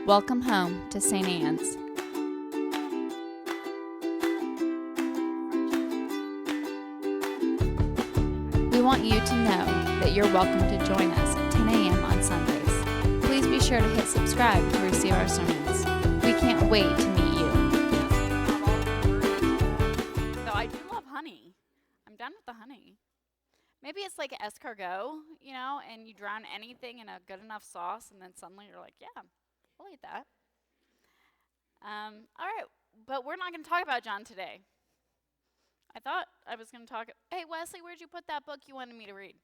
Welcome home to St. Anne's. We want you to know that you're welcome to join us at 10 a.m. on Sundays. Please be sure to hit subscribe to receive our sermons. We can't wait to meet you. So I do love honey. I'm done with the honey. Maybe it's like escargot, and you drown anything in a good enough sauce, and then suddenly you're like, yeah, I'll eat that. All right, but we're not going to talk about John today. I thought I was going to talk. Hey, Wesley, where'd you put that book you wanted me to read?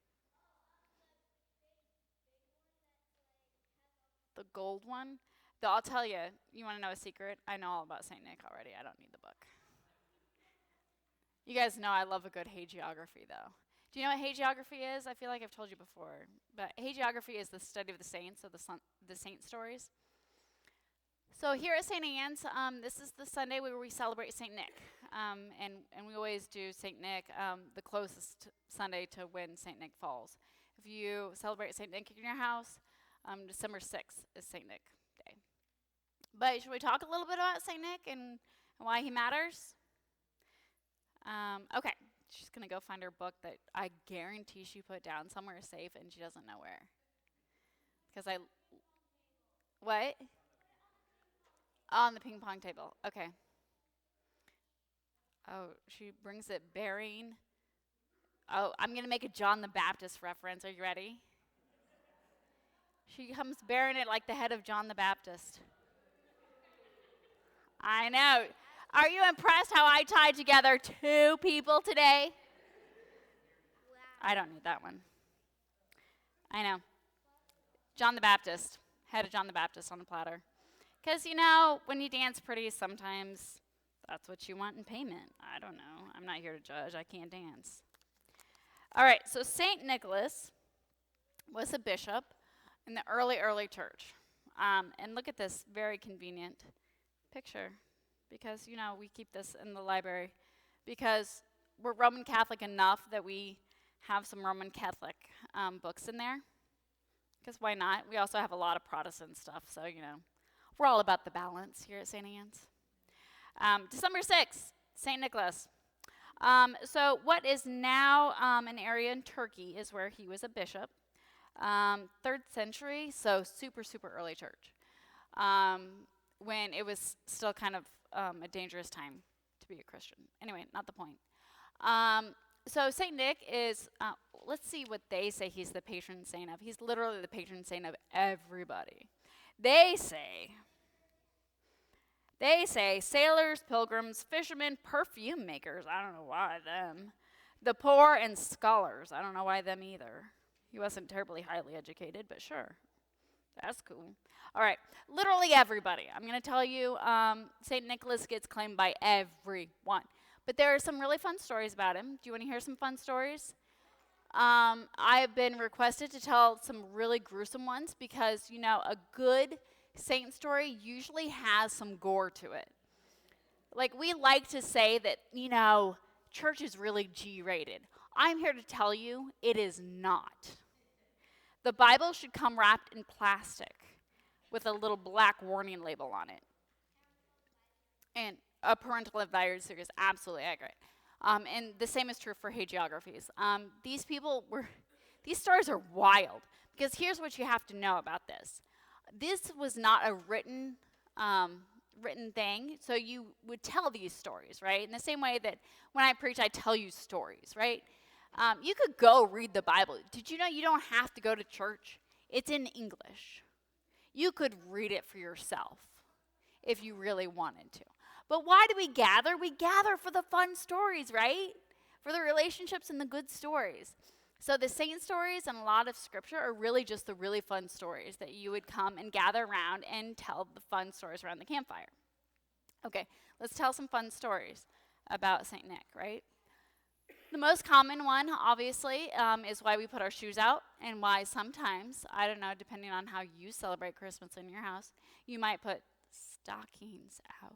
The gold one? I'll tell you, you want to know a secret? I know all about St. Nick already. I don't need the book. You guys know I love a good hagiography, though. Do you know what hagiography is? I feel like I've told you before. But hagiography is the study of the saints, so the saint stories. So here at St. Anne's, this is the Sunday where we celebrate St. Nick. And we always do St. Nick the closest Sunday to when St. Nick falls. If you celebrate St. Nick in your house, December 6th is St. Nick Day. But should we talk a little bit about St. Nick and why he matters? Okay, she's going to go find her book that I guarantee she put down somewhere safe and she doesn't know where. Because what? On the ping pong table, okay. Oh, she brings it bearing. Oh, I'm going to make a John the Baptist reference. Are you ready? She comes bearing it like the head of John the Baptist. I know. Are you impressed how I tied together two people today? Wow. I don't need that one. I know. John the Baptist. Head of John the Baptist on a platter. Because, when you dance pretty, sometimes that's what you want in payment. I don't know. I'm not here to judge. I can't dance. All right, so St. Nicholas was a bishop in the early church. And look at this very convenient picture. Because, we keep this in the library. Because we're Roman Catholic enough that we have some Roman Catholic books in there. Because why not? We also have a lot of Protestant stuff, so, we're all about the balance here at St. Anne's. December 6th, St. Nicholas. So what is now an area in Turkey is where he was a bishop. 3rd century, so super, super early church. When it was still kind of a dangerous time to be a Christian. Anyway, not the point. So St. Nick is, let's see what they say he's the patron saint of. He's literally the patron saint of everybody. They say sailors, pilgrims, fishermen, perfume makers. I don't know why them. The poor and scholars. I don't know why them either. He wasn't terribly highly educated, but sure. That's cool. All right, literally everybody. I'm going to tell you, St. Nicholas gets claimed by everyone. But there are some really fun stories about him. Do you want to hear some fun stories? I've been requested to tell some really gruesome ones because, a good saint story usually has some gore to it. Like, we like to say that, church is really G-rated. I'm here to tell you it is not. The Bible should come wrapped in plastic with a little black warning label on it. And a parental advisory is absolutely accurate. And the same is true for hagiographies. These stories are wild, because here's what you have to know about this. This was not a written thing, so you would tell these stories, right? In the same way that when I preach, I tell you stories, right? You could go read the Bible. Did you know you don't have to go to church? It's in English. You could read it for yourself if you really wanted to. But why do we gather? We gather for the fun stories, right? For the relationships and the good stories. So the saint stories and a lot of scripture are really just the really fun stories that you would come and gather around and tell the fun stories around the campfire. Okay, let's tell some fun stories about St. Nick, right? The most common one, obviously, is why we put our shoes out and why sometimes, I don't know, depending on how you celebrate Christmas in your house, you might put stockings out.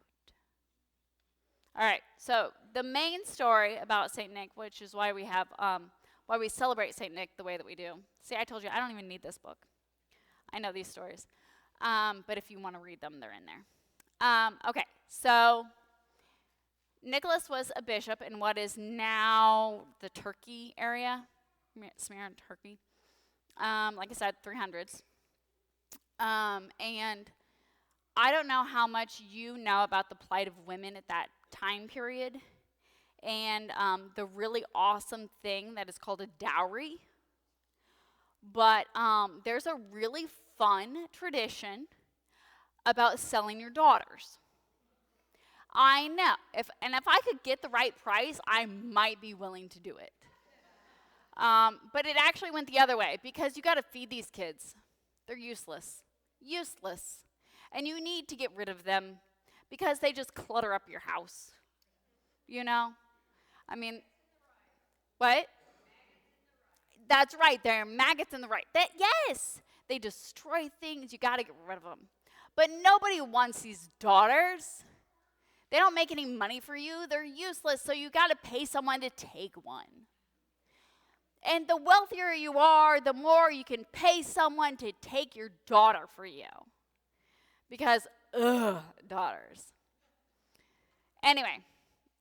All right, so the main story about St. Nick, which is why we have, why we celebrate St. Nick the way that we do. See, I told you, I don't even need this book. I know these stories. But if you want to read them, they're in there. Okay, so Nicholas was a bishop in what is now the Turkey area, Smyrna, Turkey. Like I said, 300s. And I don't know how much you know about the plight of women at that time period and the really awesome thing that is called a dowry. But there's a really fun tradition about selling your daughters. I know. If I could get the right price, I might be willing to do it. But it actually went the other way because you got to feed these kids. They're useless. Useless. And you need to get rid of them because they just clutter up your house. You know? I mean, what? That's right. They're maggots in the right. Yes. They destroy things. You got to get rid of them. But nobody wants these daughters. They don't make any money for you. They're useless. So you got to pay someone to take one. And the wealthier you are, the more you can pay someone to take your daughter for you. Because, daughters. Anyway,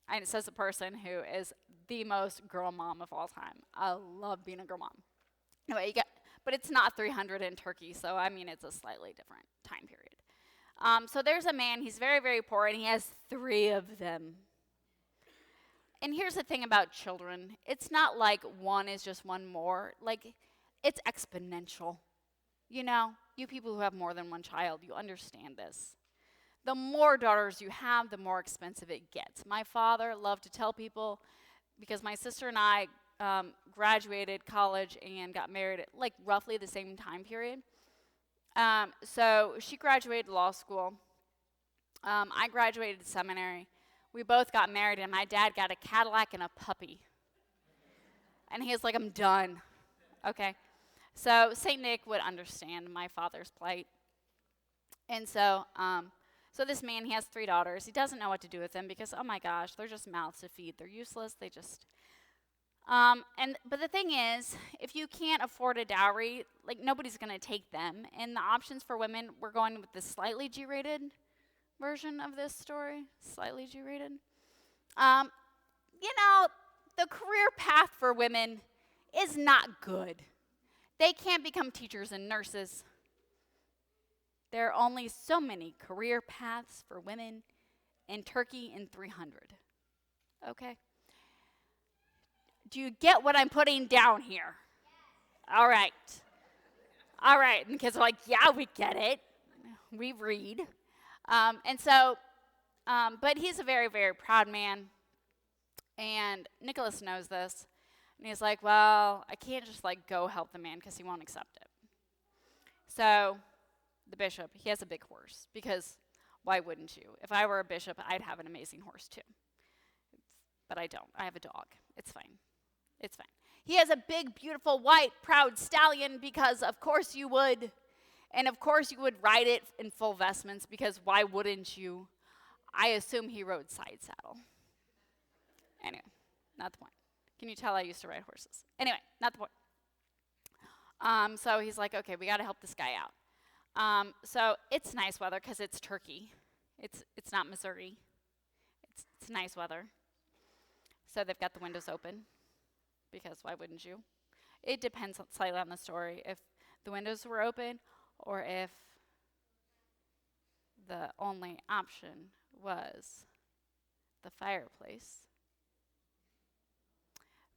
and it says a person who is the most girl mom of all time. I love being a girl mom. Anyway, but it's not 300 in Turkey, so I mean it's a slightly different time period. So there's a man, he's very, very poor, and he has 3 of them. And here's the thing about children. It's not like one is just one more. Like, it's exponential. You know, you people who have more than one child, you understand this. The more daughters you have, the more expensive it gets. My father loved to tell people, because my sister and I graduated college and got married at like roughly the same time period. So she graduated law school. I graduated seminary. We both got married, and my dad got a Cadillac and a puppy. And he was like, I'm done. Okay. So St. Nick would understand my father's plight. And so this man, he has 3 daughters. He doesn't know what to do with them because, oh my gosh, they're just mouths to feed. They're useless. They just... But the thing is, if you can't afford a dowry, like nobody's going to take them. And the options for women, we're going with the slightly G-rated version of this story, slightly G-rated. You know, the career path for women is not good. They can't become teachers and nurses. There are only so many career paths for women in Turkey in 300. Okay? Do you get what I'm putting down here? All right. All right. And the kids are like, yeah, we get it. We read. But he's a very, very proud man. And Nicholas knows this. And he's like, well, I can't just like go help the man because he won't accept it. So the bishop, he has a big horse because why wouldn't you? If I were a bishop, I'd have an amazing horse too. But I don't. I have a dog. It's fine. It's fine. He has a big, beautiful, white, proud stallion because of course you would. And of course you would ride it in full vestments because why wouldn't you? I assume he rode side saddle. Anyway, not the point. Can you tell I used to ride horses? Anyway, not the point. So he's like, okay, we got to help this guy out. So it's nice weather because it's Turkey. It's not Missouri. It's nice weather. So they've got the windows open because why wouldn't you? It depends slightly on the story. If the windows were open or if the only option was the fireplace.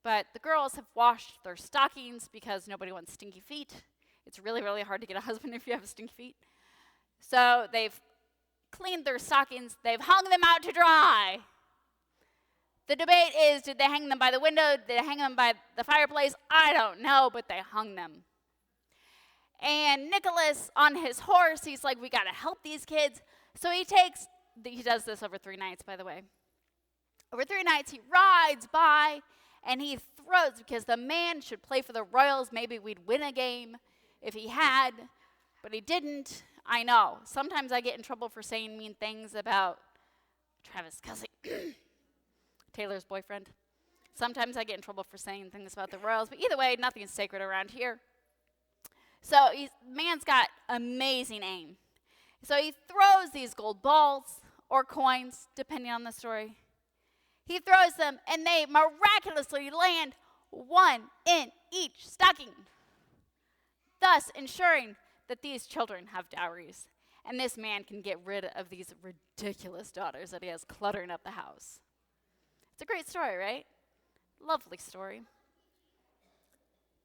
But the girls have washed their stockings because nobody wants stinky feet. It's really, really hard to get a husband if you have stinky feet. So they've cleaned their stockings. They've hung them out to dry. The debate is, did they hang them by the window? Did they hang them by the fireplace? I don't know, but they hung them. And Nicholas, on his horse, he's like, we got to help these kids. So he does this over 3 nights, by the way. Over 3 nights, he rides by, and he throws, because the man should play for the Royals. Maybe we'd win a game if he had, but he didn't. I know. Sometimes I get in trouble for saying mean things about Travis Kelce, Taylor's boyfriend. Sometimes I get in trouble for saying things about the Royals, but either way, nothing's sacred around here. So man's got amazing aim. So he throws these gold balls or coins, depending on the story. He throws them, and they miraculously land one in each stocking, thus ensuring that these children have dowries, and this man can get rid of these ridiculous daughters that he has cluttering up the house. It's a great story, right? Lovely story.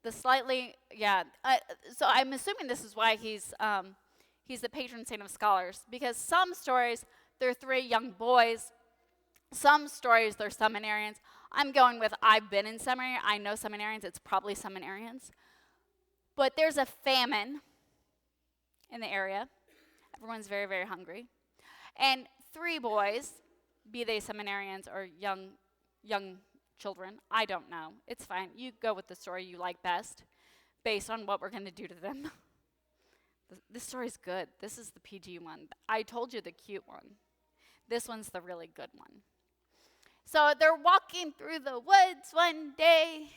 So I'm assuming this is why he's the patron saint of scholars, because some stories, they're 3 young boys. Some stories, they're seminarians. I'm going with I've been in seminary. I know seminarians. It's probably seminarians. But there's a famine in the area. Everyone's very, very hungry. And 3 boys, be they seminarians or young children, I don't know. It's fine. You go with the story you like best based on what we're going to do to them. This story's good. This is the PG one. I told you the cute one. This one's the really good one. So they're walking through the woods one day,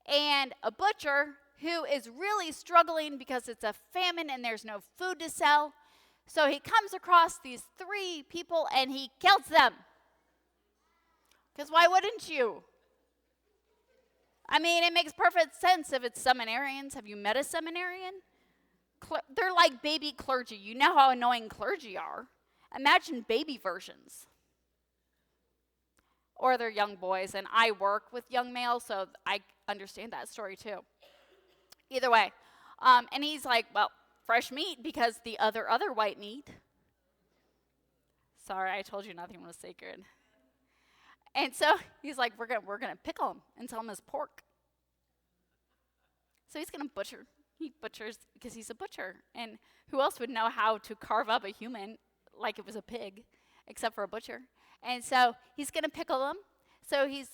and a butcher who is really struggling because it's a famine and there's no food to sell. So he comes across these 3 people and he kills them. Because why wouldn't you? I mean, it makes perfect sense if it's seminarians. Have you met a seminarian? They're like baby clergy. You know how annoying clergy are. Imagine baby versions. Or they're young boys, and I work with young males, so I understand that story too. Either way. And he's like, well, fresh meat because the other white meat. Sorry, I told you nothing was sacred. And so he's like, we're gonna pickle him and sell him as pork. So he's gonna butcher. He butchers because he's a butcher. And who else would know how to carve up a human like it was a pig, except for a butcher? And so he's gonna pickle them. So he's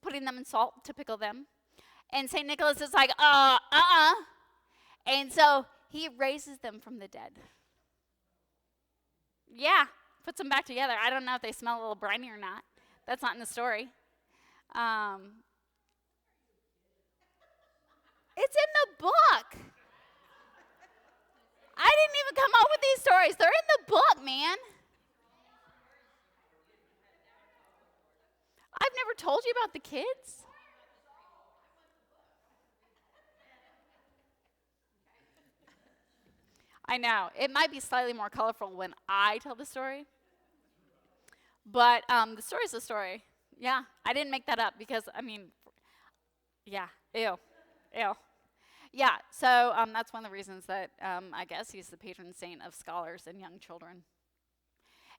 putting them in salt to pickle them. And St. Nicholas is like, And so he raises them from the dead. Yeah, puts them back together. I don't know if they smell a little briny or not. That's not in the story. It's in the book. I didn't even come up with these stories. They're in the book, man. I've never told you about the kids. I know. It might be slightly more colorful when I tell the story. But the story's the story. Yeah, I didn't make that up because, yeah, ew. Yeah, so that's one of the reasons that I guess he's the patron saint of scholars and young children.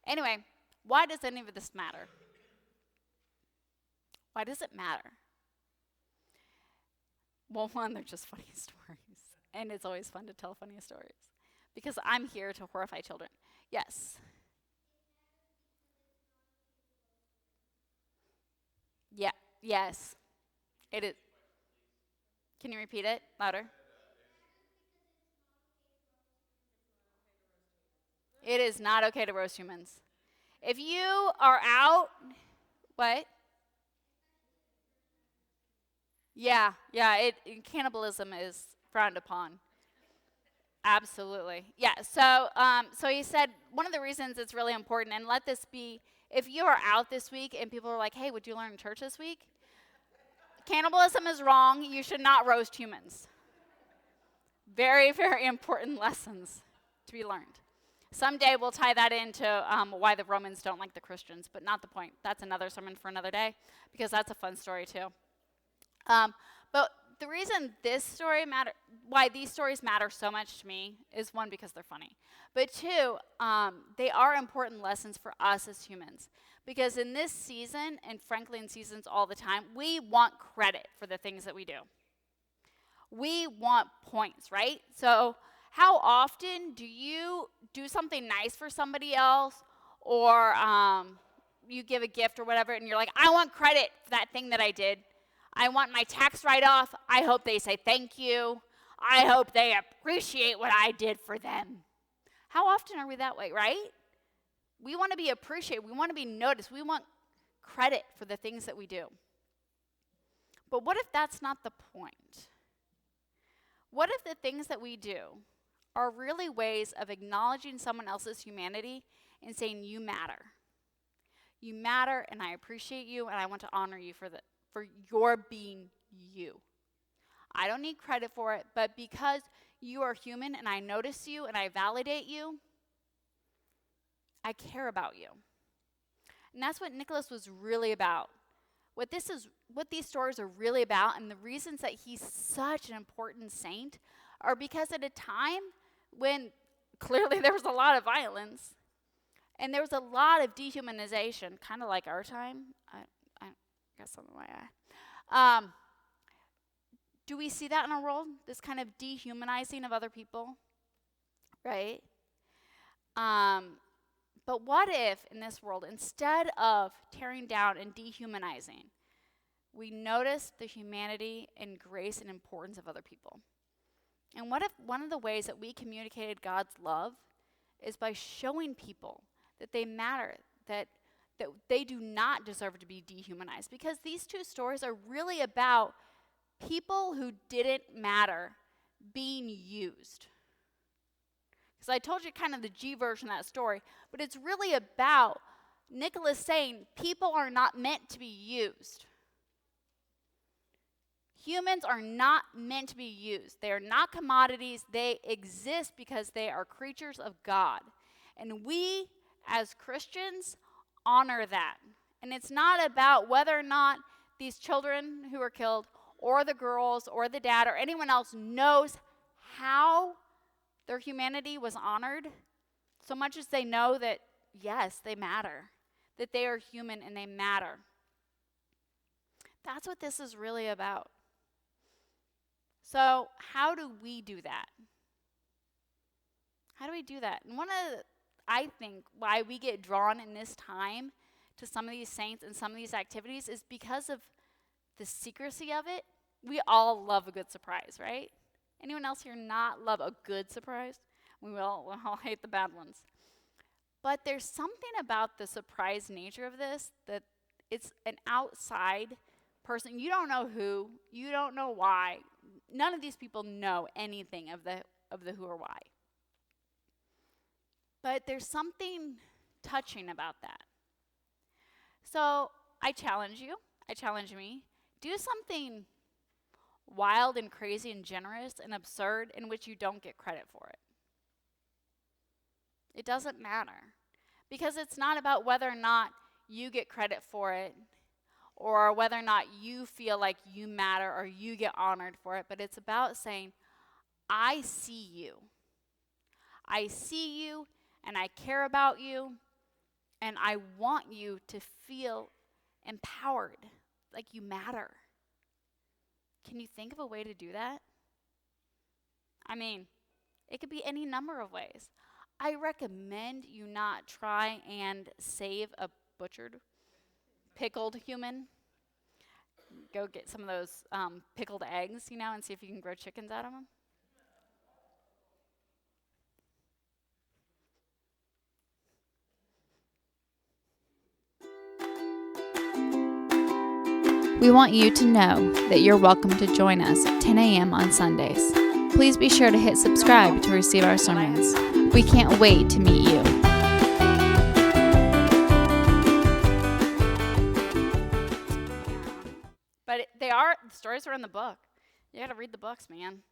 Anyway, why does any of this matter? Why does it matter? Well, one, they're just funny stories. And it's always fun to tell funny stories. Because I'm here to horrify children. Yes. Yeah, yes. It is. Can you repeat it louder? It is not okay to roast humans. If you are out, what? Yeah, cannibalism is frowned upon. Absolutely. Yeah, so he said one of the reasons it's really important, and let this be, if you are out this week and people are like, hey, would you learn in church this week? Cannibalism is wrong. You should not roast humans. Very, very important lessons to be learned. Someday we'll tie that into why the Romans don't like the Christians, but not the point. That's another sermon for another day, because that's a fun story too. But the reason why these stories matter so much to me is, one, because they're funny. But two, they are important lessons for us as humans. Because in this season, and frankly in seasons all the time, we want credit for the things that we do. We want points, right? So how often do you do something nice for somebody else, or you give a gift or whatever, and you're like, I want credit for that thing that I did. I want my tax write-off. I hope they say thank you. I hope they appreciate what I did for them. How often are we that way, right? We want to be appreciated. We want to be noticed. We want credit for the things that we do. But what if that's not the point? What if the things that we do are really ways of acknowledging someone else's humanity and saying, you matter. You matter, and I appreciate you, and I want to honor you for your being you. I don't need credit for it, but because you are human and I notice you and I validate you, I care about you. And that's what Nicholas was really about. What these stories are really about, and the reasons that he's such an important saint are because at a time when clearly there was a lot of violence and there was a lot of dehumanization, kind of like our time. I got something in my eye. Do we see that in our world? This kind of dehumanizing of other people, right? But what if in this world, instead of tearing down and dehumanizing, we notice the humanity and grace and importance of other people? And what if one of the ways that we communicated God's love is by showing people that they matter, that they do not deserve to be dehumanized? Because these two stories are really about people who didn't matter being used. Because I told you kind of the G version of that story, but it's really about Nicholas saying people are not meant to be used. Humans are not meant to be used. They are not commodities. They exist because they are creatures of God. And we, as Christians, honor that. And it's not about whether or not these children who were killed, or the girls, or the dad, or anyone else knows how their humanity was honored, so much as they know that, yes, they matter, that they are human and they matter. That's what this is really about. So how do we do that? How do we do that? And I think why we get drawn in this time to some of these saints and some of these activities is because of the secrecy of it. We all love a good surprise, right? Anyone else here not love a good surprise? We'll all hate the bad ones. But there's something about the surprise nature of this that it's an outside person. You don't know who. You don't know why. None of these people know anything of the who or why. But there's something touching about that. So I challenge you. I challenge me. Do something wild and crazy and generous and absurd in which you don't get credit for it. It doesn't matter. Because it's not about whether or not you get credit for it or whether or not you feel like you matter or you get honored for it, but it's about saying, I see you. I see you and I care about you and I want you to feel empowered, like you matter. Can you think of a way to do that? I mean, it could be any number of ways. I recommend you not try and save a butchered, pickled human. Go get some of those pickled eggs, and see if you can grow chickens out of them. We want you to know that you're welcome to join us at 10 a.m. on Sundays. Please be sure to hit subscribe to receive our sermons. We can't wait to meet you. But the stories are in the book. You got to read the books, man.